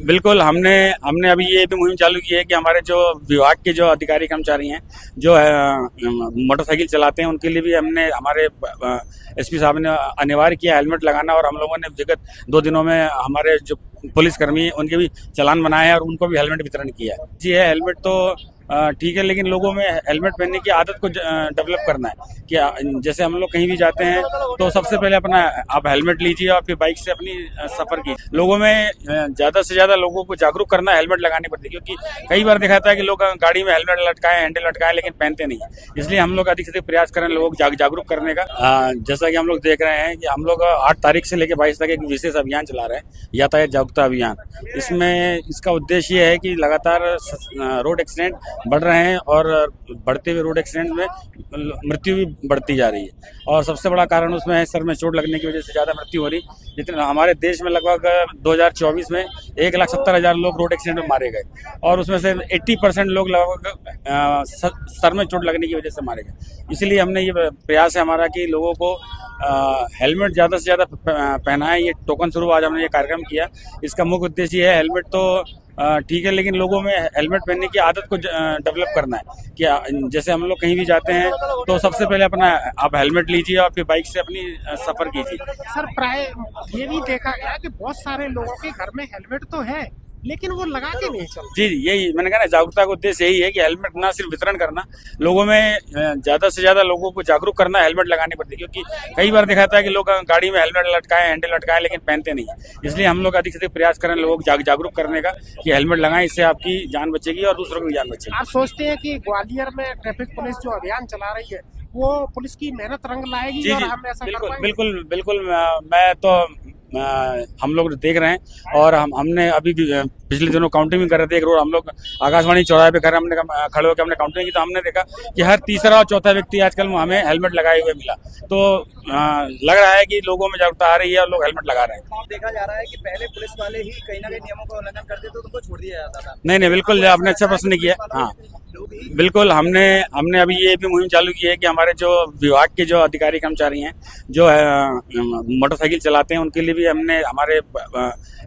बिल्कुल, हमने हमने अभी ये भी मुहिम चालू की है कि हमारे जो विभाग के जो अधिकारी कर्मचारी हैं, जो मोटरसाइकिल चलाते हैं, उनके लिए भी हमने हमारे एसपी साहब ने अनिवार्य किया हेलमेट लगाना। और हम लोगों ने विगत 2 दिनों में हमारे जो पुलिसकर्मी हैं, उनके भी चालान बनाए हैं और उनको भी हेलमेट वितरण किया है। जी है, हेलमेट तो ठीक है, लेकिन लोगों में हेलमेट पहनने की आदत को डेवलप करना है कि जैसे हम लोग कहीं भी जाते हैं तो सबसे पहले अपना आप हेलमेट लीजिए और फिर बाइक से अपनी सफर की। लोगों में ज्यादा से ज्यादा लोगों को जागरूक करना है हेलमेट लगाने पर, क्योंकि कई बार दिखाता है कि लोग गाड़ी में हेलमेट लटकाए, हैंडल लटकाए, लेकिन पहनते नहीं है। इसलिए हम लोग अधिक से अधिक प्रयास करें लोगों को जागरूक करने का। जैसा कि हम लोग देख रहे हैं कि हम लोग 8 तारीख से लेकर 22 तक एक विशेष अभियान चला रहे हैं, यातायात जागरूकता अभियान। इसमें इसका उद्देश्य ये है कि लगातार रोड एक्सीडेंट बढ़ रहे हैं और बढ़ते हुए रोड एक्सीडेंट में मृत्यु भी बढ़ती जा रही है। और सबसे बड़ा कारण उसमें है सर में चोट लगने की वजह से ज़्यादा मृत्यु हो रही। जितने हमारे देश में लगभग 2024 में 1,70,000 लोग रोड एक्सीडेंट में मारे गए और उसमें से 80% लोग लगभग सर में चोट लगने की वजह से मारे गए। इसलिए हमने ये प्रयास है हमारा कि लोगों को हेलमेट ज़्यादा से ज़्यादा पहनाएं। ये टोकन स्वरूप आज हमने ये कार्यक्रम किया। इसका मुख्य उद्देश्य ये है, हेलमेट तो ठीक है, लेकिन लोगों में हेलमेट पहनने की आदत को डेवलप करना है कि जैसे हम लोग कहीं भी जाते हैं तो सबसे पहले अपना आप हेलमेट लीजिए और फिर बाइक से अपनी सफर कीजिए। सर, प्राय ये भी देखा गया कि बहुत सारे लोगों के घर में हेलमेट तो है, लेकिन वो लगा के नहीं चलते। जी, यही मैंने कहा ना, जागरूकता का उद्देश्य यही है कि हेलमेट ना सिर्फ वितरण करना, लोगों में ज्यादा से ज्यादा लोगों को जागरूक करना हेलमेट लगाने पर, क्योंकि कई बार दिखाता है कि लोग गाड़ी में हेलमेट लटकाए, हैंडल लटकाए, लेकिन पहनते नहीं है। इसलिए हम लोग अधिक से अधिक प्रयास करें लोगों को जागरूक करने का कि हेलमेट लगाएं, इससे आपकी जान बचेगी और दूसरों की भी जान बचेगी। आप सोचते हैं कि ग्वालियर में ट्रैफिक पुलिस जो अभियान चला रही है वो पुलिस की मेहनत रंग लाएगी? जी और जी, हम ऐसा कर बिल्कुल पाएंगे? बिल्कुल बिल्कुल। मैं तो हम लोग देख रहे हैं और हमने अभी भी पिछले दिनों काउंटिंग भी कर रहे थे। एक रोज हम लोग आकाशवाणी चौराहे पे हमने खड़े होकर हमने काउंटिंग की, तो हमने देखा कि हर तीसरा और चौथा व्यक्ति आजकल हमें हेलमेट लगाए हुए मिला। तो लग रहा है कि लोगों में जागरूकता आ रही है और लोग हेलमेट लगा रहे हैं। देखा जा रहा है कि पहले पुलिस वाले ही कहीं ना कहीं नियमों का उल्लंघन करते थे तो उनको छोड़ दिया जाता था। नहीं नहीं, बिल्कुल आपने अच्छा प्रश्न किया। हाँ, बिल्कुल, हमने अभी ये भी मुहिम चालू की है कि हमारे जो विभाग के जो अधिकारी कर्मचारी हैं, जो मोटरसाइकिल चलाते हैं, उनके लिए भी हमने हमारे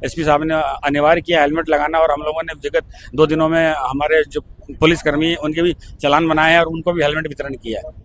एसपी साहब ने अनिवार्य किया हेलमेट लगाना। और हम लोगों ने विगत 2 दिनों में हमारे जो पुलिसकर्मी हैं, उनके भी चालान बनाए हैं और उनको भी हेलमेट वितरण किया है।